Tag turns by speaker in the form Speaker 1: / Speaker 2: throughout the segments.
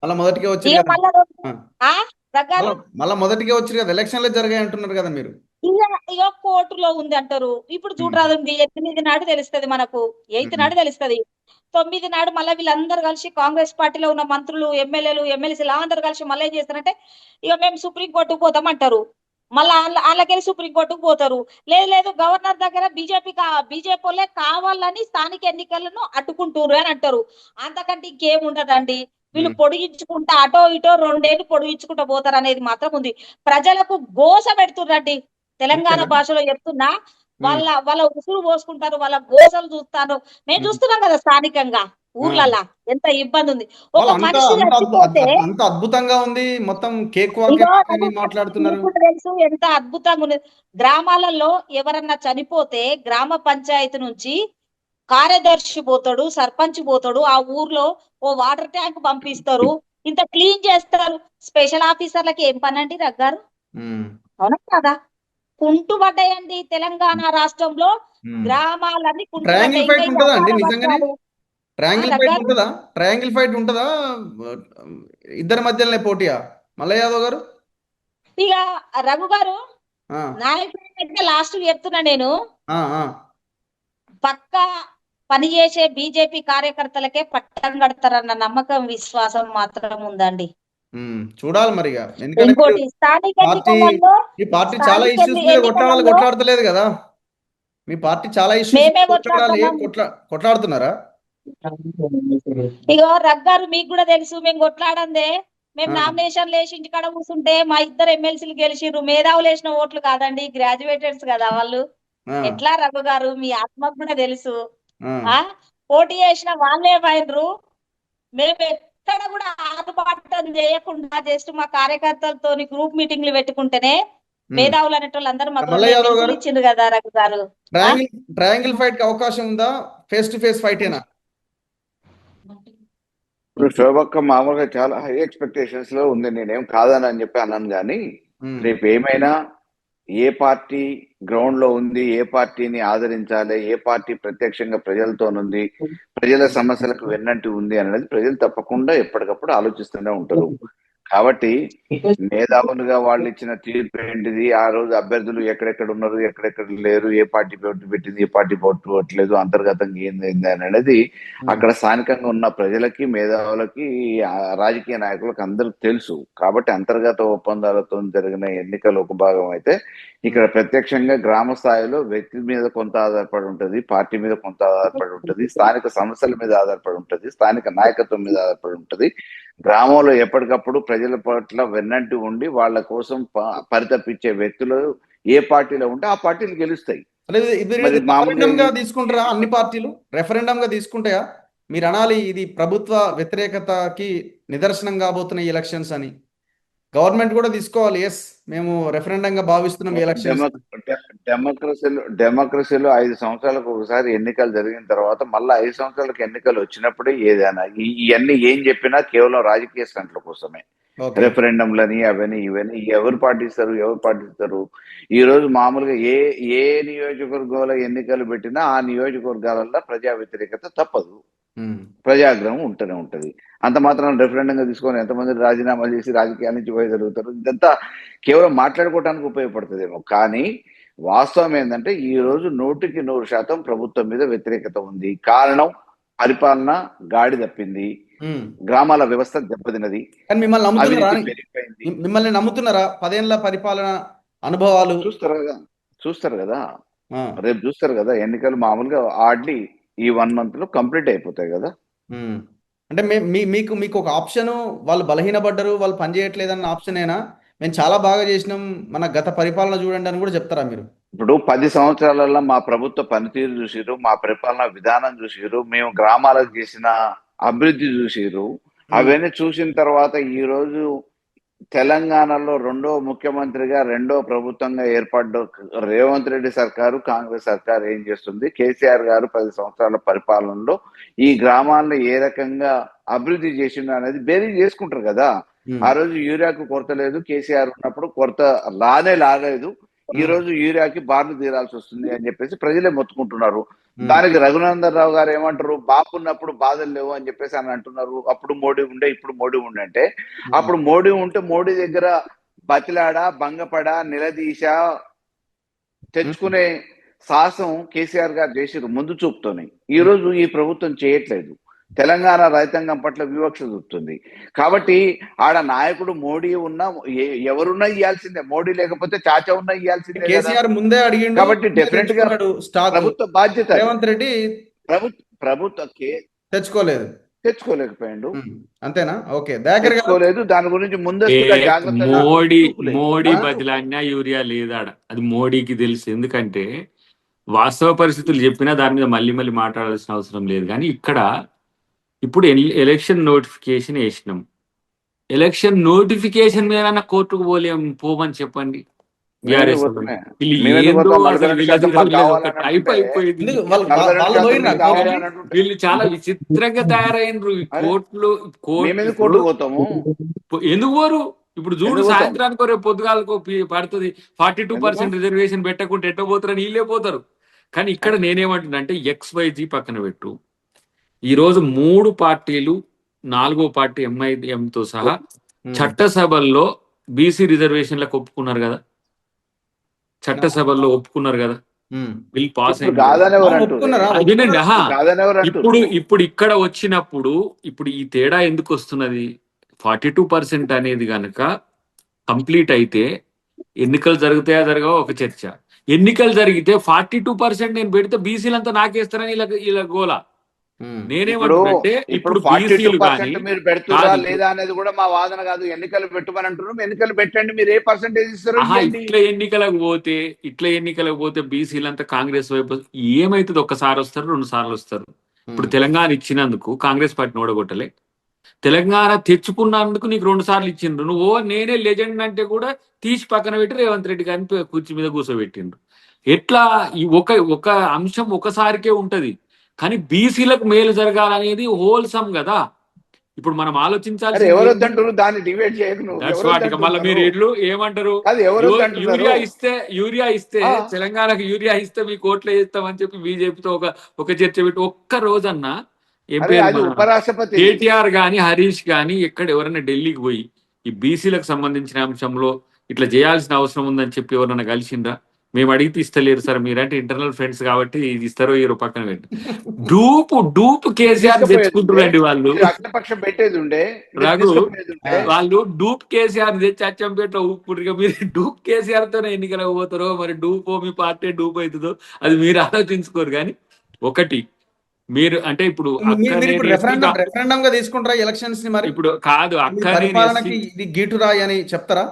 Speaker 1: మళ్ళీ మొదటికే వచ్చారు
Speaker 2: ఇక
Speaker 1: కదా.
Speaker 2: మళ్ళా
Speaker 1: ఆ,
Speaker 2: ఆ దగ్గర
Speaker 1: మళ్ళా మళ్ళా మొదటికే వచ్చారు కదా, ఎలక్షన్లే జరిగాయి అంటున్నారు కదా మీరు.
Speaker 2: ఇక ఇక కోర్టులో ఉంది అంటారు. ఇప్పుడు
Speaker 1: ఉమ్,
Speaker 2: చూడరాదండి, 8 నాడు తెలుస్తది మనకు. 8
Speaker 1: ఉమ్,
Speaker 2: నాడు తెలుస్తది. 9 నాడు మళ్ళీ వీళ్ళందరూ కలిసి కాంగ్రెస్ పార్టీలో ఉన్న మంత్రులు, ఎమ్మెల్యేలు, ఎమ్మెల్సీలు అందరూ కలిసి మళ్ళీ ఏం చేస్తారంటే, ఇక మేము సుప్రీం కోర్టుకు పోతాం అంటారు. మళ్ళీ వాళ్ళకెళ్ళి సుప్రీం కోర్టుకు పోతారు. లేదు లేదు, గవర్నర్ దగ్గర బీజేపీ వాళ్ళే కావాలని స్థానిక ఎన్నికలను అడ్డుకుంటున్నారు అని అంటారు. అంతకంటే ఇంకేం ఉండదండి. వీళ్ళు
Speaker 1: ఉమ్.
Speaker 2: పొడిగించుకుంటా అటో ఇటో 2 ఏళ్ళు పొడిగించుకుంటా పోతారు అనేది మాత్రం ఉంది. ప్రజలకు గోస పెడుతుర్రండి. తెలంగాణ
Speaker 1: అంతేనా?
Speaker 2: భాషలో చెప్తున్నా.
Speaker 1: ఉమ్.
Speaker 2: వాళ్ళ వాళ్ళ ఉసురు పోసుకుంటారు, వాళ్ళ గోసలు చూస్తాను. మేము
Speaker 1: ఉమ్.
Speaker 2: చూస్తున్నాం కదా స్థానికంగా
Speaker 1: ఆ.
Speaker 2: ఊర్లలా ఎంత ఇబ్బంది ఉంది. ఒక
Speaker 1: వాళ్ళు అంత
Speaker 2: మనిషి
Speaker 1: అంత
Speaker 2: చచ్చిపోతే,
Speaker 1: అంత అద్భుతంగా ఉంది, మొత్తం కేక్ వాక్
Speaker 2: ఇగో
Speaker 1: అని మాట్లాడుతున్నారు.
Speaker 2: మీకు తెలుసు ఎంత అద్భుతంగా ఉన్నది. గ్రామాలలో ఎవరన్నా చనిపోతే గ్రామ పంచాయతీ నుంచి కార్యదర్శి పోతాడు, సర్పంచ్ పోతాడు, ఆ ఊర్లో ఓ వాటర్ ట్యాంక్ పంపిస్తారు, ఇంత క్లీన్ చేస్తారు. స్పెషల్ ఆఫీసర్లకి ఏం పని అండి దగ్గర?
Speaker 1: ఉమ్.
Speaker 2: అవునా కదా? కుంటుపడ్డాయండి తెలంగాణ రాష్ట్రంలో.
Speaker 1: ఉమ్.
Speaker 2: గ్రామాలన్నీ
Speaker 1: ట్రయాంగిల్
Speaker 2: కుంటుపడ్డాయి. ఇంకా
Speaker 1: ఫైట్
Speaker 2: ఈ
Speaker 1: ఉంటుందా అండి
Speaker 2: వ్యాపార
Speaker 1: నిజంగానే?
Speaker 2: వర్గాలు
Speaker 1: ట్రయాంగిల్ ఫైట్
Speaker 2: దగ్గర.
Speaker 1: ఉంటుందా? ట్రయాంగిల్ ఫైట్ ఉంటుందా? ఇద్దరి మధ్యలోనే పోటీయా మల్ల యాదవ్ గారు?
Speaker 2: ఇక రఘు గారు,
Speaker 1: ఆ,
Speaker 2: నాయకుడి లాస్ట్ చెప్తున్నా నేను.
Speaker 1: ఆ, ఆ.
Speaker 2: పక్కా పనిచేసే బీజేపీ కార్యకర్తలకే పట్టం కడతారన్న నమ్మకం, విశ్వాసం మాత్రం ఉందండి.
Speaker 1: చూడాలి మరిగా, ఎందుకంటే మీరు
Speaker 2: ఇంకోటి స్థానిక
Speaker 1: పార్టీ
Speaker 2: ఎన్నికలలో
Speaker 1: ఈ పార్టీ చాలా
Speaker 2: స్థానిక
Speaker 1: ఇష్యూస్ మీద కొట్లాడాలి,
Speaker 2: ఎన్నికలలో
Speaker 1: కొట్లాడతలేదు కదా. మీ పార్టీ చాలా ఇష్యూస్
Speaker 2: మేమే
Speaker 1: మీద కొట్లాడాలి,
Speaker 2: కొట్లాడుతున్నాం.
Speaker 1: కొట్లాడుతున్నారా?
Speaker 2: ఇగో రగ్గారు, మీకు కూడా తెలుసు మేము కొట్లాడందే. మేము
Speaker 1: ఆ,
Speaker 2: నామినేషన్లు వేసి ఇంటికాడ కూర్చుంటే మా ఇద్దరు ఎమ్మెల్సీలు గెలిచిర్రు. మేధావులు వేసిన ఓట్లు కాదండి, గ్రాడ్యుయేటెడ్స్ కదా వాళ్ళు.
Speaker 1: ఆ,
Speaker 2: ఎట్లా రఘు గారు, మీ ఆత్మకు కూడా తెలుసు.
Speaker 1: ఆ.
Speaker 2: ఆ పోటీ చేసిన వాళ్ళే పోయినరు. మేము ఎక్కడ కూడా ఆర్భాటం చేయకుండా జస్ట్ మా కార్యకర్తలతో గ్రూప్ మీటింగ్లు పెట్టుకుంటేనే
Speaker 1: ఉమ్.
Speaker 2: మేధావులు అనేటోళ్ళు అందరూ మాకు
Speaker 1: మల్ల
Speaker 2: 2
Speaker 1: యాదవ్
Speaker 2: లింకులు
Speaker 1: గారు,
Speaker 2: ఇచ్చిండ్రు కదా రఘు గారు. ఆ
Speaker 1: ట్రయాంగిల్ ఫైట్ కి అవకాశం ఉందా? ఫేస్ టు ఫేస్ ఫైటేనా?
Speaker 3: ఇప్పుడు శోభక్క మామూలుగా చాలా హై ఎక్స్పెక్టేషన్స్ లో ఉంది. నేనేం కాదని అని చెప్పి అన్నాను కానీ
Speaker 1: ఉమ్,
Speaker 3: రేపు ఏమైనా ఏ పార్టీ గ్రౌండ్ లో ఉంది, ఏ పార్టీని ఆదరించాలి, ఏ పార్టీ ప్రత్యక్షంగా ప్రజలతోనుంది, ప్రజల సమస్యలకు వెన్నంటి ఉంది అనేది ప్రజలు తప్పకుండా ఎప్పటికప్పుడు ఆలోచిస్తూనే ఉంటారు. కాబట్టి మేధావులుగా వాళ్ళు ఇచ్చిన తీర్పు ఏంటిది, ఆ రోజు అభ్యర్థులు ఎక్కడెక్కడ ఉన్నారు, ఎక్కడెక్కడ లేరు, ఏ పార్టీ పోటీ పెట్టింది, ఏ పార్టీ పోటీ పెట్టలేదు, అంతర్గతంగా ఏంది అనేది
Speaker 1: ఉమ్.
Speaker 3: అక్కడ స్థానికంగా ఉన్న ప్రజలకి, మేధావులకి, రాజకీయ నాయకులకు అందరికి తెలుసు. కాబట్టి అంతర్గత ఒప్పందాలతో జరిగిన ఎన్నికలు ఒక భాగం అయితే, ఇక్కడ ప్రత్యక్షంగా గ్రామ స్థాయిలో వ్యక్తి మీద కొంత ఆధారపడి ఉంటుంది, పార్టీ మీద కొంత ఆధారపడి ఉంటుంది, స్థానిక సమస్యల మీద ఆధారపడి ఉంటుంది, స్థానిక నాయకత్వం మీద ఆధారపడి ఉంటుంది. గ్రామంలో ఎప్పటికప్పుడు ప్రజల పట్ల వెన్నంటి ఉండి వాళ్ళ కోసం పరితపించే వ్యక్తులు ఏ పార్టీలో ఉంటే ఆ పార్టీలు గెలుస్తాయి.
Speaker 1: లేదు, ఇది
Speaker 3: మరి మామూలుగా
Speaker 1: రెఫరెండం గా తీసుకుంటారా అన్ని పార్టీలు? రెఫరెండం గా తీసుకుంటాయా? మీరు అనాలి ఇది ప్రభుత్వ వ్యతిరేకతకి నిదర్శనం కాబోతున్న ఈ ఎలక్షన్స్ అని. గవర్నమెంట్ కూడా తీసుకోవాలి, ఎస్ మేము రెఫరెండంగా భావిస్తున్నాం ఈ ఎలక్షన్స్.
Speaker 3: డెమోక్రసీలో 5 సంవత్సరాలకు ఒకసారి ఎన్నికలు జరిగిన తర్వాత మళ్ళీ 5 సంవత్సరాలకు ఎన్నికలు వచ్చినప్పుడే ఏదైనా ఇవన్నీ ఏం చెప్పినా కేవలం రాజకీయ స్టంట్ల కోసమే.
Speaker 1: ఓకే.
Speaker 3: రెఫరెండంలని అవన్నీ ఇవన్నీ ఎవరు పాటిస్తారు? ఈ రోజు మామూలుగా ఏ ఏ నియోజకవర్గంలో ఎన్నికలు పెట్టినా ఆ నియోజకవర్గాలలో ప్రజా వ్యతిరేకత తప్పదు,
Speaker 1: ఉమ్.
Speaker 3: ప్రజాగ్రహం ఉంటూనే ఉంటది. అంత మాత్రం రెఫరెండంగా తీసుకొని ఎంతమంది రాజీనామా చేసి రాజకీయాల నుంచి పోయగలుగుతారు? ఇదంతా కేవలం మాట్లాడుకోవడానికి ఉపయోగపడుతుందేమో కానీ వాస్తవం ఏంటంటే ఈ రోజు 100% ప్రభుత్వం మీద వ్యతిరేకత ఉంది. కారణం పరిపాలన గాడి తప్పింది,
Speaker 1: ఉమ్.
Speaker 3: గ్రామాల వ్యవస్థ దెబ్బతిన్నది,
Speaker 1: కానీ మిమ్మల్ని నమ్ముతున్నారా
Speaker 3: అవినీతి
Speaker 1: అని?
Speaker 3: పెరిగిపోయింది.
Speaker 1: మిమ్మల్ని నమ్ముతున్నారా 10 ఏళ్ల పరిపాలన అనుభవాలు?
Speaker 3: చూస్తారు కదా, చూస్తారు కదా,
Speaker 1: ఆ.
Speaker 3: రేపు చూస్తారు కదా. ఎన్నికలు మామూలుగా హార్డ్లీ ఈ 1 మంత్ లో కంప్లీట్ అయిపోతాయి కదా.
Speaker 1: ఉమ్. అంటే మీకు మీకు ఒక ఆప్షను, వాళ్ళు బలహీనపడ్డరు, వాళ్ళు పని చేయట్లేదన్న ఆప్షనేనా? మేము చాలా బాగా చేసినాం, మన గత పరిపాలన చూడండి అని కూడా చెప్తారా మీరు?
Speaker 3: ఇప్పుడు 10 సంవత్సరాలలో మా ప్రభుత్వ పనితీరు చూసిరు, మా పరిపాలన విధానం చూసిరు, మేము గ్రామాలకు చేసిన అభివృద్ధి చూసిరు.
Speaker 1: ఉమ్.
Speaker 3: అవన్నీ చూసిన తర్వాత ఈ రోజు తెలంగాణలో రెండో ముఖ్యమంత్రిగా, రెండో ప్రభుత్వంగా ఏర్పడ్డ రేవంత్ రెడ్డి సర్కారు, కాంగ్రెస్ సర్కారు ఏం చేస్తుంది? కేసీఆర్ గారు 10 సంవత్సరాల పరిపాలనలో ఈ గ్రామాలను ఏ రకంగా అభివృద్ధి చేసిండు అనేది బేరీజ్ చేసుకుంటారు కదా.
Speaker 1: ఉమ్.
Speaker 3: ఆ రోజు యూరియాకు కొరత లేదు, కేసీఆర్ ఉన్నప్పుడు కొరత రాలేదు. ఈ
Speaker 1: ఉమ్.
Speaker 3: రోజు యూరియాకి బార్లు తీరాల్సి వస్తుంది అని చెప్పేసి ప్రజలే మొత్తుకుంటున్నారు. దానికి రఘునందన్ రావు గారు ఏమంటారు, బాబు ఉన్నప్పుడు బాధలు లేవు అని చెప్పేసి అని అంటున్నారు. అప్పుడు మోడీ ఉండే, ఇప్పుడు మోడీ ఉండే అంటే, అప్పుడు మోడీ ఉంటే మోడీ దగ్గర బతిలాడా, భంగపడా, నిలదీశా తెచ్చుకునే సాహసం కేసీఆర్ గారు చేసిరు ముందు చూపుతోనే. ఈ రోజు ఈ ప్రభుత్వం చేయట్లేదు. తెలంగాణ రైతాంగం పట్ల వివక్ష చూపుతుంది. కాబట్టి ఆడ నాయకుడు మోడీ ఉన్నా ఎవరున్నా ఇవ్వాల్సిందే, మోడీ లేకపోతే చాచా ఉన్నా ఇవ్వాల్సిందే కదా.
Speaker 1: కేసీఆర్ ముందే అడిగిండు,
Speaker 3: కాబట్టి డెఫినెట్ గా
Speaker 1: స్టాక్
Speaker 3: ప్రభుత్వ బాధ్యత అది.
Speaker 1: రేవంత్ రెడ్డి
Speaker 3: ప్రభుత్వ
Speaker 1: తెచ్చుకోలేదు.
Speaker 3: తెచ్చుకోలేకపోయాడు.
Speaker 1: అంతేనా? ఓకే, దగ్గర
Speaker 3: తెచ్చుకోలేదు. దాని గురించి ముందస్తుగా జాగ్రత్తగా
Speaker 4: మోడీ బదిలాడినా యూరియా లేదాడ, అది మోడీకి తెలుసు. ఎందుకంటే వాస్తవ పరిస్థితులు చెప్పినా దాని మీద మళ్ళీ మళ్ళీ మాట్లాడాల్సిన అవసరం లేదు. కానీ ఇక్కడ ఇప్పుడు ఎలక్షన్ నోటిఫికేషన్ వేసినాం. ఎలక్షన్ నోటిఫికేషన్ మీద కోర్టుకు పోమని చెప్పండి. బీఆర్ఎస్ వీళ్ళు చాలా విచిత్రంగా తయారైనరు. కోర్టులు ఎందుకు పోరు? ఇప్పుడు చూడు, సాయంత్రానికి రేపు పొద్దుగాలకు పడుతుంది. 42% రిజర్వేషన్ పెట్టకుంటే ఎట్ట పోతారని వీళ్ళే పోతారు. కానీ ఇక్కడ నేనేమంటున్నా అంటే XYZ పక్కన పెట్టు. ఈ రోజు 3 పార్టీలు, 4వ పార్టీ MIMతో సహా చట్టసభల్లో బీసీ రిజర్వేషన్లకు ఒప్పుకున్నారు కదా, చట్టసభల్లో ఒప్పుకున్నారు కదా, బిల్ పాస్ అయింది. ఇప్పుడు ఇక్కడ వచ్చినప్పుడు ఇప్పుడు ఈ తేడా ఎందుకు వస్తున్నది? 42% అనేది గనక కంప్లీట్ అయితే ఎన్నికలు జరుగుతాయా జరగవో ఒక చర్చ. ఎన్నికలు జరిగితే 42% నేను పెడితే బీసీలంతా నాకేస్తారని ఇలా గోలా. నేనేమంటే ఇప్పుడు
Speaker 3: మీరు పెడుతురా లేదా అనేది కూడా మా వాదన కాదు. ఎన్నికలు పెట్టమని అంటున్నాం, ఎన్నికలు పెట్టండి, మీరు ఏ పర్సెంటేజ్ ఇస్తారు.
Speaker 4: ఇట్లా ఎన్నికలకు పోతే బీసీలంతా కాంగ్రెస్ వైపు ఏమైతుంది? ఒక్కసారి వస్తారు, 2 సార్లు వస్తారు. ఇప్పుడు తెలంగాణ ఇచ్చినందుకు కాంగ్రెస్ పార్టీని ఓడగొట్టలే, తెలంగాణ తెచ్చుకున్నందుకు నీకు 2 సార్లు ఇచ్చిండ్రు. నువ్వు నేనే లెజెండ్ అంటే కూడా తీసి పక్కన పెట్టి రేవంత్ రెడ్డి గారిని కుర్చీ మీద కూర్చోబెట్టిండ్రు. ఎట్లా ఒక అంశం ఒకసారికే ఉంటది, కానీ బీసీలకు మేలు జరగాలనేది హోల్సమ్ కదా. ఇప్పుడు మనం ఆలోచించాలి. మళ్ళీ మీరు ఇల్లు ఏమంటారు, యూరియా ఇస్తే తెలంగాణకు యూరియా ఇస్తే మీ కోట్లు ఇస్తామని చెప్పి బీజేపీతో ఒక చర్చ పెట్టి ఒక్క రోజన్నా కేటీఆర్ గాని హరీష్ గాని ఎక్కడ ఎవరైనా ఢిల్లీకి పోయి ఈ బీసీలకు సంబంధించిన అంశంలో ఇట్లా చేయాల్సిన అవసరం ఉందని చెప్పి ఎవరైనా కలిసిండ్రా? మేము అడిగితే ఇస్తలేరు సార్, మీరంటే ఇంటర్నల్ ఫ్రెండ్స్ కాబట్టి ఇది ఇస్తారో ఇరో పక్కన పెట్టి డూప్ కేసీఆర్ తెచ్చుకుంటారండి వాళ్ళు. వాళ్ళు డూప్ కేసీఆర్ తెచ్చి అచ్చంపేట ఊపుకుంటారు. మీరు డూప్ కేసీఆర్ తోనే ఎన్నికలకు పోతారో, మరి డూపో మీ పార్టీ డూప్ అవుతుందో అది మీరు ఆలోచించుకోరు. కానీ ఒకటి మీరు అంటే ఇప్పుడు
Speaker 1: రెఫరెండం గా తీసుకుంటారా ఎలక్షన్స్ ని? మరి
Speaker 4: ఇప్పుడు కాదు,
Speaker 1: ఇది గీటురాయి అని చెప్తారా?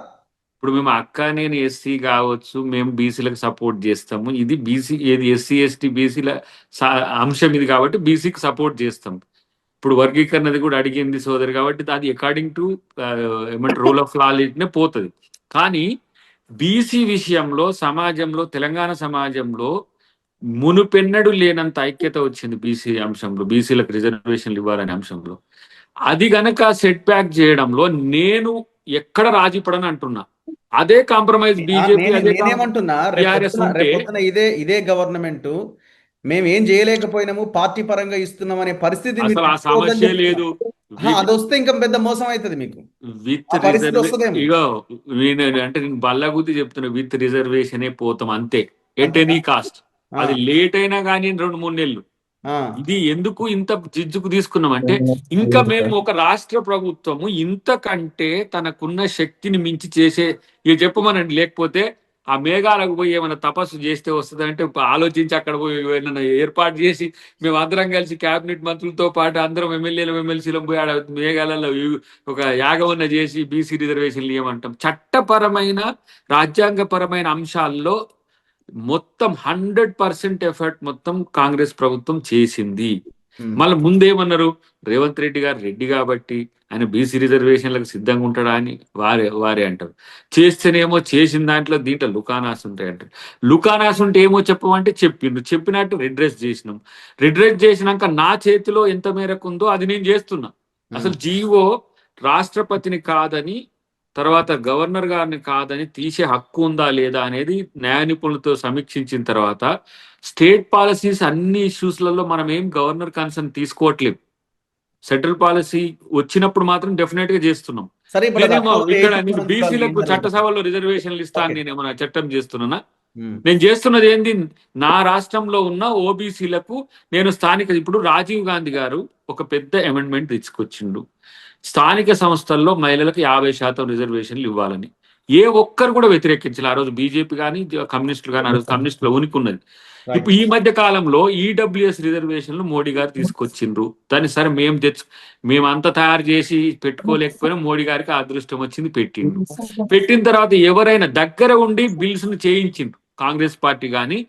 Speaker 4: ఇప్పుడు మేము అక్కనేని ఎస్సీ కావచ్చు, మేము బీసీలకు సపోర్ట్ చేస్తాము. ఇది బీసీ ఏది ఎస్సీ ఎస్టీ బీసీల అంశం ఇది కాబట్టి బీసీకి సపోర్ట్ చేస్తాం. ఇప్పుడు వర్గీకరణది కూడా అడిగింది సోదరు కాబట్టి అది అకార్డింగ్ టు ఏమంటే రూల్ ఆఫ్ లా నే పోతుంది. కానీ బీసీ విషయంలో సమాజంలో, తెలంగాణ సమాజంలో మునుపెన్నడు లేనంత ఐక్యత వచ్చింది బీసీ అంశంలో, బీసీలకు రిజర్వేషన్లు ఇవ్వాలనే అంశంలో. అది గనక సెట్ బ్యాక్ చేయడంలో నేను ఎక్కడ రాజీ పడని అంటున్నా. అదే కాంప్రమైజ్ బీజేపీ
Speaker 1: ఇదే గవర్నమెంట్ మేము ఏం చేయలేకపోయినాము, పార్టీ పరంగా ఇస్తున్నాం అనే పరిస్థితి
Speaker 4: అసలు ఆ సమస్య లేదు.
Speaker 1: అది వస్తే ఇంకా పెద్ద మోసం అవుతుంది మీకు.
Speaker 4: అంటే నేను బల్లగుద్ది చెప్తున్నా, విత్ రిజర్వేషన్ పోతాం అంతే, ఎట్ ఎనీ కాస్ట్. అది లేట్ అయినా కానీ 2-3 నెలలు. ఇది ఎందుకు ఇంత జిజ్జుకు తీసుకున్నాం అంటే, ఇంకా మేము ఒక రాష్ట్ర ప్రభుత్వము ఇంతకంటే తనకున్న శక్తిని మించి చేసే ఇక చెప్పమనండి. లేకపోతే ఆ మేఘాలకు పోయి ఏమైనా తపస్సు చేస్తే వస్తుంది అంటే ఆలోచించి అక్కడ పోయి ఏమైనా ఏర్పాటు చేసి మేము అందరం కలిసి కేబినెట్ మంత్రులతో పాటు అందరం ఎమ్మెల్సీలు పోయి ఆడ మేఘాలలో ఒక యాగవన్న చేసి బీసీ రిజర్వేషన్లు ఇవ్వమంటాం. చట్టపరమైన రాజ్యాంగపరమైన అంశాల్లో మొత్తం 100% ఎఫర్ట్ మొత్తం కాంగ్రెస్ ప్రభుత్వం చేసింది. మళ్ళీ ముందేమన్నారు, రేవంత్ రెడ్డి గారు రెడ్డి కాబట్టి ఆయన బీసీ రిజర్వేషన్లకు సిద్ధంగా ఉంటాడా అని వారే అంటారు. చేస్తేనేమో చేసిన దాంట్లో దీంట్లో లుకానాస్ ఉంటాయి అంటారు. లుకానాస్ ఉంటే ఏమో చెప్పమంటే చెప్పినట్టు రిడ్రెస్ చేసినాం. రిడ్రెస్ చేసినాక నా చేతిలో ఎంత మేరకు ఉందో అది నేను చేస్తున్నా. అసలు జీవో రాష్ట్రపతిని కాదని తర్వాత గవర్నర్ గారిని కాదని తీసే హక్కు ఉందా లేదా అనేది న్యాయ నిపుణులతో సమీక్షించిన తర్వాత స్టేట్ పాలసీస్ అన్ని ఇష్యూస్లలో మనం ఏం గవర్నర్ కన్సర్న్ తీసుకోవట్లేదు. సెంట్రల్ పాలసీ వచ్చినప్పుడు మాత్రం డెఫినెట్ గా చేస్తున్నాం.
Speaker 1: సరే ఇప్పుడు అది
Speaker 4: నేనేమో
Speaker 1: October
Speaker 4: ఇక్కడ
Speaker 1: 8th
Speaker 4: నీకు
Speaker 1: మనం
Speaker 4: బీసీలకు
Speaker 1: చూడాలి.
Speaker 4: చట్టసభలో రిజర్వేషన్లు ఇస్తాను
Speaker 1: Okay.
Speaker 4: నేను ఏమైనా చట్టం చేస్తున్నానా?
Speaker 1: ఉమ్.
Speaker 4: నేను చేస్తున్నది ఏంది, నా రాష్ట్రంలో ఉన్న ఓబీసీలకు నేను స్థానిక, ఇప్పుడు రాజీవ్ గాంధీ గారు ఒక పెద్ద అమెండ్మెంట్ తీసుకొచ్చిండు, స్థానిక సంస్థల్లో మహిళలకు 50% రిజర్వేషన్లు ఇవ్వాలని. ఏ ఒక్కరు కూడా వ్యతిరేకించాలి. ఆ రోజు బీజేపీ కానీ కమ్యూనిస్టులు కానీ, ఆ రోజు కమ్యూనిస్టుల ఉనికి ఉన్నది.
Speaker 1: Right.
Speaker 4: ఇప్పుడు ఈ మధ్య కాలంలో ఈడబ్ల్యూఎస్ రిజర్వేషన్లు మోడీ గారు తీసుకొచ్చిండ్రు. దాన్ని సరే మేము అంతా తయారు చేసి పెట్టుకోలేకపోయినా మోడీ గారికి అదృష్టం వచ్చింది, పెట్టిండు. పెట్టిన తర్వాత ఎవరైనా దగ్గర ఉండి బిల్స్ ను చేయించిండ్రు. కాంగ్రెస్ పార్టీ కానీ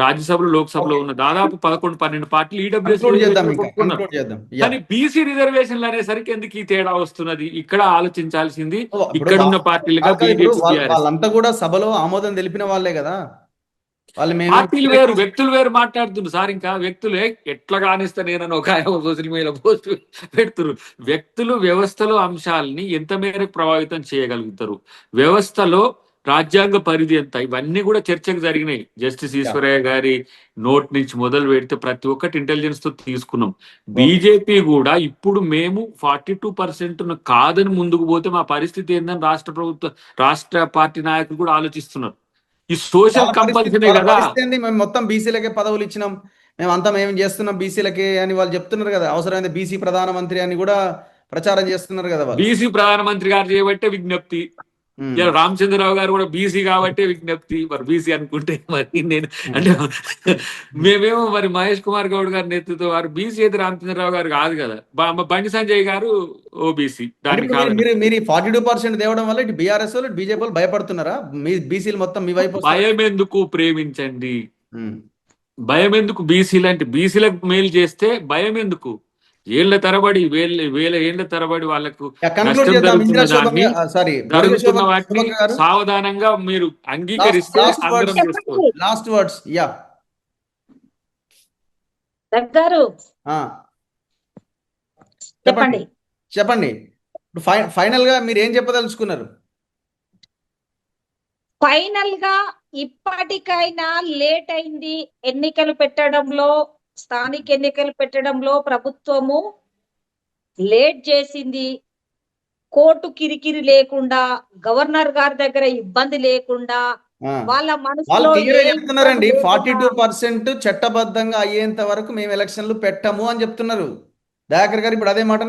Speaker 4: రాజ్యసభలో లోక్సభలో ఉన్న దాదాపు 11-12 పార్టీలు ఈడబ్ల్యూఎస్
Speaker 1: Conclude చేద్దాం ఇంకా.
Speaker 4: ఒప్పుకున్నారు.
Speaker 1: Conclude చేద్దాం.
Speaker 4: కానీ బీసీ రిజర్వేషన్లు అనేసరికి ఎందుకు ఈ తేడా వస్తున్నది? ఇక్కడ ఆలోచించాల్సింది
Speaker 1: ఇప్పుడు
Speaker 4: ఇక్కడ ఉన్న పార్టీలుగా
Speaker 1: ఇప్పుడు
Speaker 4: బీజేపీ, టీఆర్ఎస్.
Speaker 1: వాళ్ళంతా కూడా సభలో ఆమోదం తెలిపిన వాళ్ళే కదా. వాళ్ళు
Speaker 4: పార్టీలు వేరు, వ్యక్తులు వేరు మాట్లాడుతున్నారు సార్. ఇంకా వ్యక్తులే ఎట్లా కానిస్తా నేనని ఒక ఆయన సోషల్ మీడియాలో పోస్ట్ పెడుతున్నారు. వ్యక్తులు వ్యవస్థలో అంశాలని ఎంత మేరకు ప్రభావితం చేయగలుగుతారు, వ్యవస్థలో రాజ్యాంగ పరిధి ఎంత, ఇవన్నీ కూడా చర్చకు జరిగినాయి. జస్టిస్ ఈశ్వరయ్య గారి నోట్ నుంచి మొదలు పెడితే ప్రతి ఒక్కటి ఇంటెలిజెన్స్ తో తీసుకున్నాం. బీజేపీ కూడా ఇప్పుడు మేము 42% కాదని ముందుకు పోతే మా పరిస్థితి ఏందని రాష్ట్ర పార్టీ నాయకులు కూడా ఆలోచిస్తున్నారు. ఈ సోషల్ కంపల్సరీ కదా.
Speaker 1: మేము మొత్తం బీసీలకే పదవులు ఇచ్చినాం, మేము చేస్తున్నాం బీసీలకే అని వాళ్ళు చెప్తున్నారు కదా. అవసరమైతే బీసీ ప్రధానమంత్రి అని కూడా ప్రచారం చేస్తున్నారు కదా వాళ్ళు.
Speaker 4: బీసీ ప్రధానమంత్రి గారు చేయబట్టే విజ్ఞప్తి. ఇలా రామచంద్రరావు గారు కూడా బీసీ కాబట్టే విజ్ఞప్తి. మరి బీసీ అనుకుంటే మరి నేను అంటే మేమేమో మరి మహేష్ కుమార్ గౌడ్ గారి నేతృత్వం వారు బీసీ అయితే రామచంద్రరావు గారు కాదు కదా. బండి సంజయ్ గారు ఓబీసీ. దానికి
Speaker 1: మీరు 42% తేవడం వల్ల ఇటు బీఆర్ఎస్ వాళ్ళు బీజేపీ వాళ్ళు భయపడుతున్నారా? మీ బీసీలు మొత్తం మీ వైపు
Speaker 4: భయం ఎందుకు, ప్రేమించండి. భయం ఎందుకు? బీసీలు అంటే బీసీలకు మేలు చేస్తే భయం ఎందుకు? ఏళ్ల తరబడి వేల ఏళ్ల తరబడి వాళ్ళకు నష్టం జరుగుతున్న వాటిని సావధానంగా మీరు అంగీకరిస్తే అందరం చేసుకోవచ్చు.
Speaker 1: లాస్ట్ వర్డ్స్ యా
Speaker 2: గారు
Speaker 1: చెప్పండి. ఇప్పుడు ఫైనల్ గా మీరు ఏం చెప్పదలుచుకున్నారు?
Speaker 2: ఫైనల్ గా ఇప్పటికైనా లేట్ అయింది ఎన్నికలు పెట్టడంలో, స్థానిక ఎన్నికలు పెట్టడంలో ప్రభుత్వము లేట్ చేసింది. కోర్టు కిరికిరి లేకుండా, గవర్నర్ గారి దగ్గర ఇబ్బంది లేకుండా, వాళ్ళ మనసులో
Speaker 1: చెప్తున్నారండి 42% చట్టబద్ధంగా అయ్యేంత వరకు మేము ఎలక్షన్లు పెట్టము అని చెప్తున్నారు దయాకర్ గారు. ఇప్పుడు అదే మాట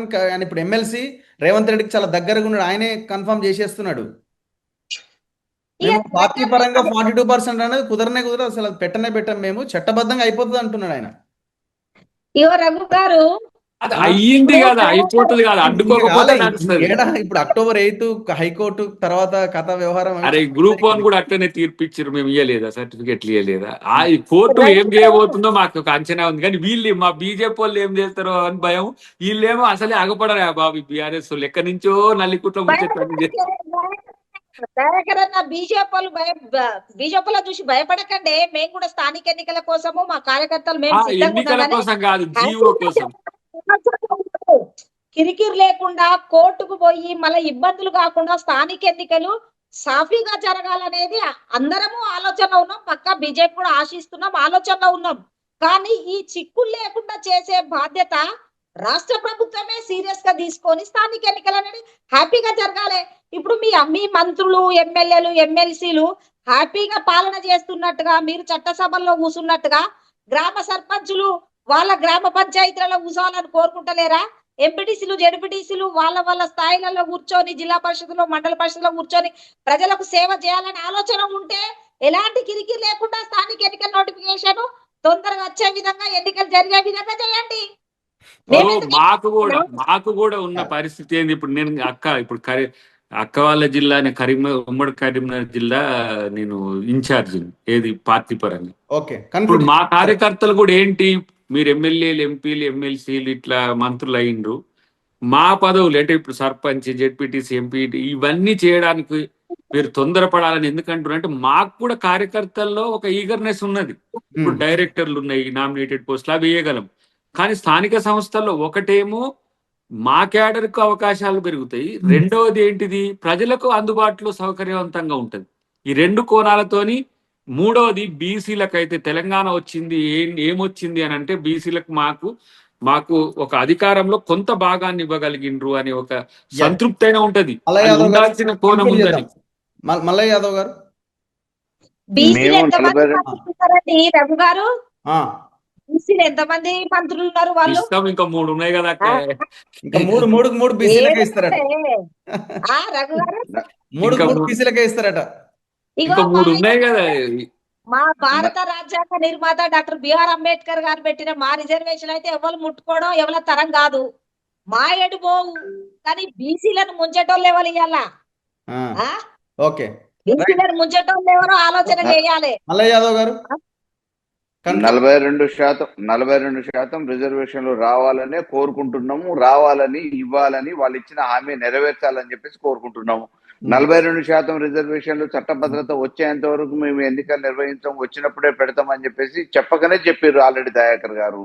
Speaker 1: ఇప్పుడు ఎమ్మెల్సీ రేవంత్ రెడ్డికి చాలా దగ్గరగా ఉన్నాడు, ఆయనే కన్ఫర్మ్ చేసేస్తున్నాడు. పార్టీ పరంగా 42% అనేది కుదరదు, అసలు పెట్టం, మేము చట్టబద్ధంగా అయిపోతుంది అంటున్నాడు ఆయన.
Speaker 2: రఘు గారు
Speaker 4: అయ్యింది కదా, అయిపోతుంది కదా, అడ్డుకోకపోతే నడుస్తుంది.
Speaker 1: ఇప్పుడు October 8 హైకోర్టు తర్వాత కథ వ్యవహారం.
Speaker 4: అరే గ్రూప్ 1 కూడా అట్లనే తీర్పిచ్చారు, మేము ఇయ్యలేదా, సర్టిఫికెట్లు ఇయ్యలేదా? ఆ కోర్టు ఏం చేయబోతుందో మాకు ఒక అంచనా ఉంది. కానీ వీళ్ళు మా బీజేపీ వాళ్ళు ఏం చేస్తారో అని భయం. వీళ్ళేమో అసలే ఆగపడరా బాబు బీఆర్ఎస్ వాళ్ళు ఎక్కడి నుంచో నల్లికుట్ల
Speaker 2: బీజేపీలో చూసి భయపడకండి. మేము కూడా స్థానిక ఎన్నికల కోసము మా కార్యకర్తలు
Speaker 4: ఎన్నికల కోసం కాదు, జీవో కోసం
Speaker 2: కిరికిరి లేకుండా కోర్టుకు పోయి మళ్ళీ ఇబ్బందులు కాకుండా స్థానిక ఎన్నికలు సాఫీగా జరగాలనేది అందరము ఆలోచన ఉన్నాం. పక్కా బీజేపీ కూడా ఆశిస్తున్నాం, ఆలోచనలో ఉన్నాం. కానీ ఈ చిక్కులు లేకుండా చేసే బాధ్యత రాష్ట్ర ప్రభుత్వమే సీరియస్ గా తీసుకొని స్థానిక ఎన్నికలు అనేది హ్యాపీగా జరగాలి. ఇప్పుడు మీ మంత్రులు, ఎమ్మెల్యేలు, ఎమ్మెల్సీలు హ్యాపీగా పాలన చేస్తున్నట్టుగా, మీరు చట్టసభల్లో కూర్చున్నట్టుగా గ్రామ సర్పంచులు వాళ్ళ గ్రామ పంచాయతీలలో కూర్చోవాలని కోరుకుంటలేరా? ఎంపీటీసీలు, జడ్పీటీసీలు వాళ్ళ స్థాయిలలో కూర్చొని, జిల్లా పరిషత్లో, మండల పరిషత్లో కూర్చొని ప్రజలకు సేవ చేయాలని ఆలోచన ఉంటే ఎలాంటి కిరికిరి లేకుండా స్థానిక ఎన్నికల నోటిఫికేషన్ తొందరగా వచ్చే విధంగా, ఎన్నికలు జరిగే విధంగా చేయండి.
Speaker 4: మాకు కూడా ఉన్న పరిస్థితి ఏంది? ఇప్పుడు నేను ఇప్పుడు అక్క వాళ్ళ జిల్లా, ఉమ్మడి కరీంనగర్ జిల్లా నేను ఇన్ఛార్జి ఏది పార్టీ పరంగా. ఇప్పుడు మా కార్యకర్తలు కూడా ఏంటి, మీరు ఎమ్మెల్యేలు, ఎంపీలు, ఎమ్మెల్సీలు ఇట్లా మంత్రులు అయ్యిండ్రు, మా పదవులు అంటే ఇప్పుడు సర్పంచ్, జెడ్పీటీసీ, ఎంపీ ఇవన్నీ చేయడానికి మీరు తొందరపడాలని ఎందుకంటారు అంటే, మాకు కూడా కార్యకర్తల్లో ఒక ఈగర్నెస్ ఉన్నది. ఇప్పుడు డైరెక్టర్లు ఉన్నాయి, నామినేటెడ్ పోస్టులు, అవి వేయగలం. కానీ స్థానిక సంస్థల్లో ఒకటేమో మా క్యాడర్కు అవకాశాలు పెరుగుతాయి. రెండవది ఏంటిది, ప్రజలకు అందుబాటులో సౌకర్యవంతంగా ఉంటది. ఈ రెండు కోణాలతోని మూడవది బీసీలకైతే తెలంగాణ వచ్చింది ఏమొచ్చింది అని అంటే బీసీలకు మాకు ఒక అధికారంలో కొంత భాగాన్ని ఇవ్వగలిగిండ్రు అనే ఒక సంతృప్తి అయినా ఉంటది.
Speaker 1: మల్లయ్య యాదవ్ గారు
Speaker 4: ఉండాల్సిన కోణం
Speaker 1: conclude
Speaker 4: ఉందని.
Speaker 1: చేద్దాం. మల్లయ్య యాదవ్ గారు
Speaker 2: బీసీలు
Speaker 3: మేము
Speaker 2: ఎంతమంది
Speaker 3: 40
Speaker 2: మంత్రులు ఉన్నారండి రఘు గారు?
Speaker 1: ఆ,
Speaker 2: బీసీలు ఎంతమంది మంత్రులు ఉన్నారు వాళ్ళు?
Speaker 4: ఇస్తాం, ఇంకా 3 ఉన్నాయి కదా అక్క.
Speaker 1: ఇంకా మూడు బీసీలకే ఇస్తారట.
Speaker 2: రఘు గారు
Speaker 1: మూడు
Speaker 4: ఇంకా
Speaker 1: బీసీలకే ఇస్తారట.
Speaker 2: ఇగో
Speaker 4: ఇంకా 3 ఉన్నాయి కదా.
Speaker 2: మా భారత రాజ్యాంగ నిర్మాత డాక్టర్ బిఆర్ అంబేద్కర్ గారు పెట్టిన మా రిజర్వేషన్ అయితే ఎవరు ముట్టుకోవడం ఎవరి తరం కాదు. మా ఎడు పోవు, కానీ బీసీలను ముంచేటోళ్ళు ఎవరు ఇయ్యాల?
Speaker 1: ఆ, ఓకే
Speaker 2: బీసీలను ముంచేటోళ్ళు ఎవరో ఆలోచన చేయాలి.
Speaker 1: మల్లయ్య యాదవ్ గారు
Speaker 3: 42% రిజర్వేషన్లు రావాలనే కోరుకుంటున్నాము. రావాలని, ఇవ్వాలని, వాళ్ళు ఇచ్చిన హామీ నెరవేర్చాలని చెప్పేసి కోరుకుంటున్నాము. 42% రిజర్వేషన్లు చట్టభద్రత వచ్చేంత వరకు మేము ఎన్నికలు నిర్వహించాం, వచ్చినప్పుడే పెడతామని చెప్పేసి చెప్పకనే చెప్పారు ఆల్రెడీ దయాకర్ గారు.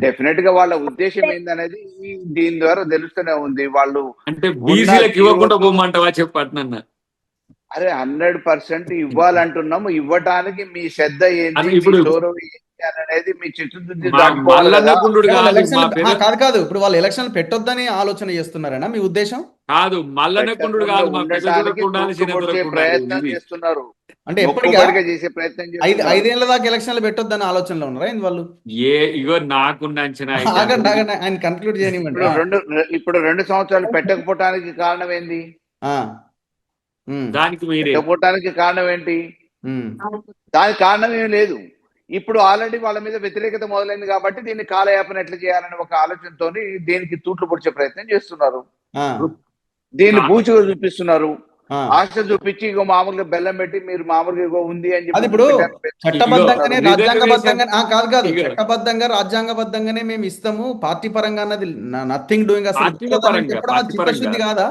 Speaker 3: డెఫినెట్ గా వాళ్ళ ఉద్దేశం ఏందనేది దీని ద్వారా తెలుస్తూనే ఉంది. వాళ్ళు
Speaker 4: అంటే బీసీలకు ఇవ్వకుండా పోమంటావా చెప్పంటున్నా.
Speaker 3: అరే 100% ఇవ్వాలంటున్నాము. ఇవ్వటానికి మీ శ్రద్ధ ఏంటి,
Speaker 4: ఇప్పుడు
Speaker 3: మీ గౌరవం ఏంటి అనేది మీ చిత్తశుద్ధి
Speaker 4: మల్లన్నకుండు
Speaker 1: కాదు ఇప్పుడు వాళ్ళు ఎలక్షన్ పెట్టొద్దని ఆలోచన చేస్తున్నారనా మీ ఉద్దేశం?
Speaker 4: కాదు, మల్లన్నకుండు కాదు, మా
Speaker 3: ప్రయత్నం చేస్తున్నారు.
Speaker 1: అంటే
Speaker 3: చేసే ప్రయత్నం
Speaker 1: 5 ఏళ్ల దాకా ఎలక్షన్లు పెట్టొద్దని ఆలోచనలో ఉన్నారా వాళ్ళు?
Speaker 4: ఇగో నాకున్న అంచనా
Speaker 1: ఆయన కన్క్లూడ్ చేయనివ్వండి.
Speaker 3: ఇప్పుడు 2 సంవత్సరాలు పెట్టకపోవటానికి కారణం ఏంది?
Speaker 4: దానికి మీరే
Speaker 3: పెట్టకపోవటానికి కారణం ఏంటి? దానికి కారణం ఏం లేదు. ఇప్పుడు ఆల్రెడీ వాళ్ళ మీద వ్యతిరేకత మొదలైంది కాబట్టి దీన్ని కాలయాపన ఎట్లా చేయాలని ఒక ఆలోచనతో దీనికి తూట్లు పొడిచే ప్రయత్నం చేస్తున్నారు. దీన్ని బూచిగా చూపిస్తున్నారు. ఆశ చూపించి ఇగో మామూలుగా బెల్లం పెట్టి మీరు మామూలుగా ఇగో ఉంది అని చెప్పి
Speaker 1: ఇప్పుడు చట్టబద్ధంగానే రాజ్యాంగబద్ధంగా కాదు చట్టబద్ధంగా రాజ్యాంగబద్ధంగానే మేము ఇస్తాము, పార్టీ పరంగా అన్నది నథింగ్ డూయింగ్ అసలు చిత్తశుద్ధి కాదా?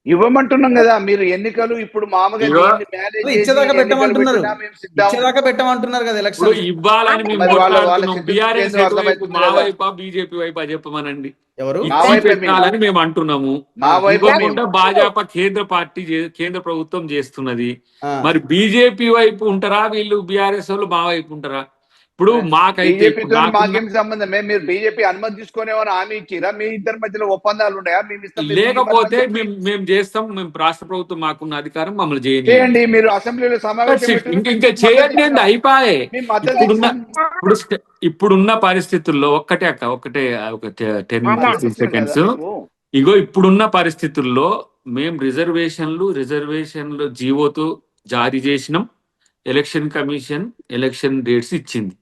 Speaker 3: ఇవ్వమంటున్నాం కదా. మీరు ఎన్నికలు ఇప్పుడు మామూలుగా
Speaker 1: ఇచ్చేదాకా పెట్టమంటున్నారు కదా ఎలక్షన్
Speaker 4: ఇవ్వాలని బీజేపీ వైపు చెప్పమనండి.
Speaker 1: ఎవరు
Speaker 4: పెట్టాలని మేము అంటున్నాము. భాజపా కేంద్ర ప్రభుత్వం చేస్తున్నది. మరి బీజేపీ వైపు ఉంటారా వీళ్ళు, బీఆర్ఎస్ వాళ్ళు మా వైపు ఉంటారా? ఇప్పుడు మాకైతే
Speaker 3: మాకేం సంబంధం? మీరు బీజేపీ అనుమతి తీసుకునేమని హామీ ఇచ్చిరా? మీ ఇద్దరి మధ్యలో ఒప్పందాలు ఉన్నాయా?
Speaker 4: లేకపోతే మేము చేస్తాం. మేము రాష్ట్ర ప్రభుత్వం మాకున్న అధికారం మమ్మల్ని
Speaker 3: చేయండి. మీరు అసెంబ్లీలో సమావేశం
Speaker 4: ఇంకా చేయండి అండి, అయిపోయే. ఇప్పుడున్న పరిస్థితుల్లో ఒకటే ఒక 10 సెకండ్స్. ఇగో ఇప్పుడున్న పరిస్థితుల్లో మేము రిజర్వేషన్లు జీవోతో జారీ చేసినాం. ఎలక్షన్ కమిషన్ ఎలక్షన్ డేట్స్ ఇచ్చింది.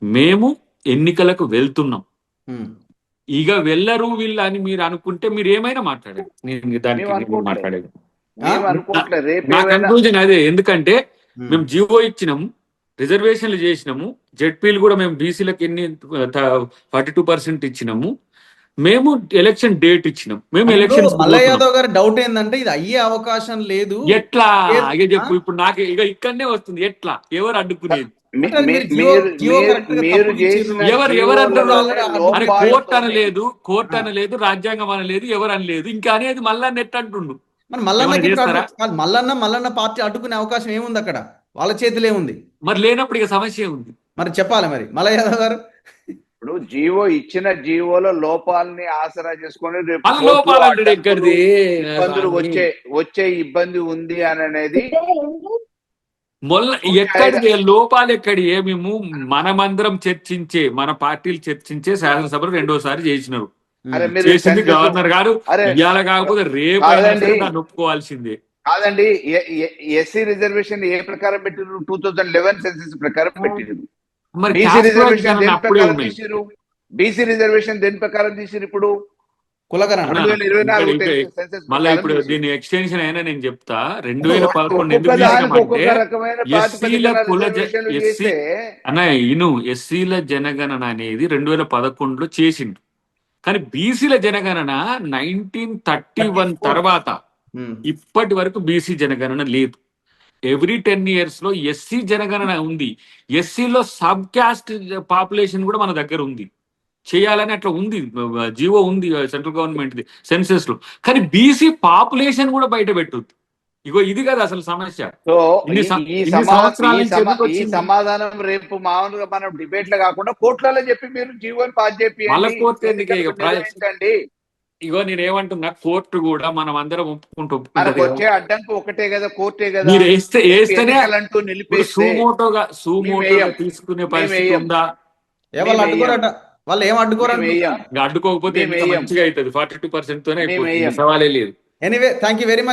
Speaker 4: మేము ఎన్నికలకు వెళ్తున్నాం. ఇక వెళ్ళరు వీళ్ళు అని మీరు అనుకుంటే మీరు ఏమైనా మాట్లాడారు. నేను దానికి మాట్లాడేది నా కన్క్లూజన్ అదే. ఎందుకంటే మేము జీవో ఇచ్చినాము, రిజర్వేషన్లు చేసినాము, జెడ్పీలు కూడా మేము బీసీలకు 42% ఇచ్చినాము. మేము ఎలక్షన్ డేట్ ఇచ్చినాం. మేము ఎలక్షన్
Speaker 1: మల్లయ్య యాదవ్ గారి డౌట్ ఏంటంటే ఇది అయ్యే అవకాశం లేదు.
Speaker 4: ఎట్లా చెప్పు. ఇప్పుడు నాకు ఇక ఇక్కడనే వస్తుంది. ఎట్లా ఎవరు అడ్డుకునేది? ఎవరు అంటున్నారు? అరే కోర్టు అనలేదు, రాజ్యాంగం అనలేదు, ఎవరు అనలేదు. ఇంకా అనేది మళ్ళా నెట్ అంటుండు.
Speaker 1: మరి మల్లన్న పార్టీ అడ్డుకునే అవకాశం ఏముంది అక్కడ? వాళ్ళ చేతిలో ఏముంది?
Speaker 4: మరి లేనప్పుడు ఇక సమస్య ఉంది.
Speaker 1: మరి చెప్పాలి మరి మల్లయ్య యాదవ్ గారు.
Speaker 3: ఇప్పుడు జీవో ఇచ్చిన జీవోలో లోపాలని ఆసరా చేసుకుని ఇబ్బందులు వచ్చే ఇబ్బంది ఉంది అని అనేది
Speaker 4: ఎక్కడి లోపాలు ఎక్కడి? మేము మనమందరం చర్చించే, మన పార్టీలు చర్చించే శాసనసభలు 2వ సారి చేసినారు. చేసింది గవర్నర్ గారు. ఇవాళ కాకపోతే రేపు దాన్ని ఒప్పుకోవాల్సిందే.
Speaker 3: కాదండి, ఎస్సీ రిజర్వేషన్ ఏ ప్రకారం పెట్టిరు? 2011 సెన్సస్ ప్రకారం పెట్టిరు. బీసీ రిజర్వేషన్ దేని ప్రకారం తీసిరు? బీసీ రిజర్వేషన్ దేని ప్రకారం తీసిరు? ఇప్పుడు
Speaker 4: మళ్ళీ ఇప్పుడు దీని ఎక్స్టెన్షన్ అయినా నేను చెప్తా. 2011 ఎందుకు చేసినామంటే ఎస్సీల జనగణన అనేది 2011లో చేసిండు. కానీ బీసీల జనగణన 1931 తర్వాత ఇప్పటి వరకు బీసీ జనగణన లేదు. ఎవ్రీ 10 years లో ఎస్సీ జనగణన ఉంది. ఎస్సీలో సబ్ క్యాస్ట్ పాపులేషన్ కూడా మన దగ్గర ఉంది. చేయాలని అట్లా ఉంది, జీవో ఉంది సెంట్రల్ గవర్నమెంట్ ది సెన్సెస్ లో. కానీ బీసీ పాపులేషన్ కూడా బయట పెట్టొద్దు. ఇగో ఇది కదా అసలు సమస్య.
Speaker 3: సో
Speaker 4: ఇన్ని సంవత్సరాల నుంచి ఎందుకు
Speaker 3: ఈ
Speaker 4: వచ్చింది?
Speaker 3: సమాధానం రేపు మామూలుగా మనం డిబేట్ లో కాకుండా కోర్టులలో చెప్పి మీరు జీవోని పాస్
Speaker 4: మళ్ళా కోర్టు ఎందుకు?
Speaker 3: చేయండి,
Speaker 4: ఇక
Speaker 3: నిర్వహించండి.
Speaker 4: ఇగో నేనేమంటున్నా, కోర్టు కూడా మనం అందరం
Speaker 3: మనకు
Speaker 4: ఒప్పుకుంటూ
Speaker 3: వచ్చే అడ్డంకి ఒకటే కదా, కోర్టే కదా.
Speaker 4: మీరు వేస్తేనే
Speaker 3: ఎన్నికలంటూ నిలిపేస్తే
Speaker 4: సుమోటోగా
Speaker 3: వేయం.
Speaker 4: తీసుకునే పరిస్థితి
Speaker 3: వేయం.
Speaker 4: ఉందా?
Speaker 1: వాళ్ళు అడ్డుకోరట, వాళ్ళు ఏం అడ్డుకోరట.
Speaker 3: మేము వేయం.
Speaker 4: ఇంకా అడ్డుకోకపోతే
Speaker 3: మేము
Speaker 4: ఎంత
Speaker 3: వేయం.
Speaker 4: మంచిగా అవుతుంది, 42% తోనే
Speaker 3: మేము
Speaker 4: అయిపోతుంది,
Speaker 3: వేయం.
Speaker 4: సవాలే లేదు.
Speaker 1: Anyway thank you very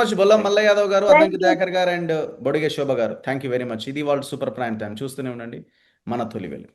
Speaker 1: much Bollam Mallaiah Yadav garu,
Speaker 2: Thank
Speaker 1: Addanki
Speaker 2: you.
Speaker 1: Dayakar గారు అండ్ బొడిగే శోభ గారు. Thank you very much. ఇది వాళ్ళు సూపర్ ప్రైమ్ టైం. చూస్తూనే ఉండండి మన తొలి వెలుగు.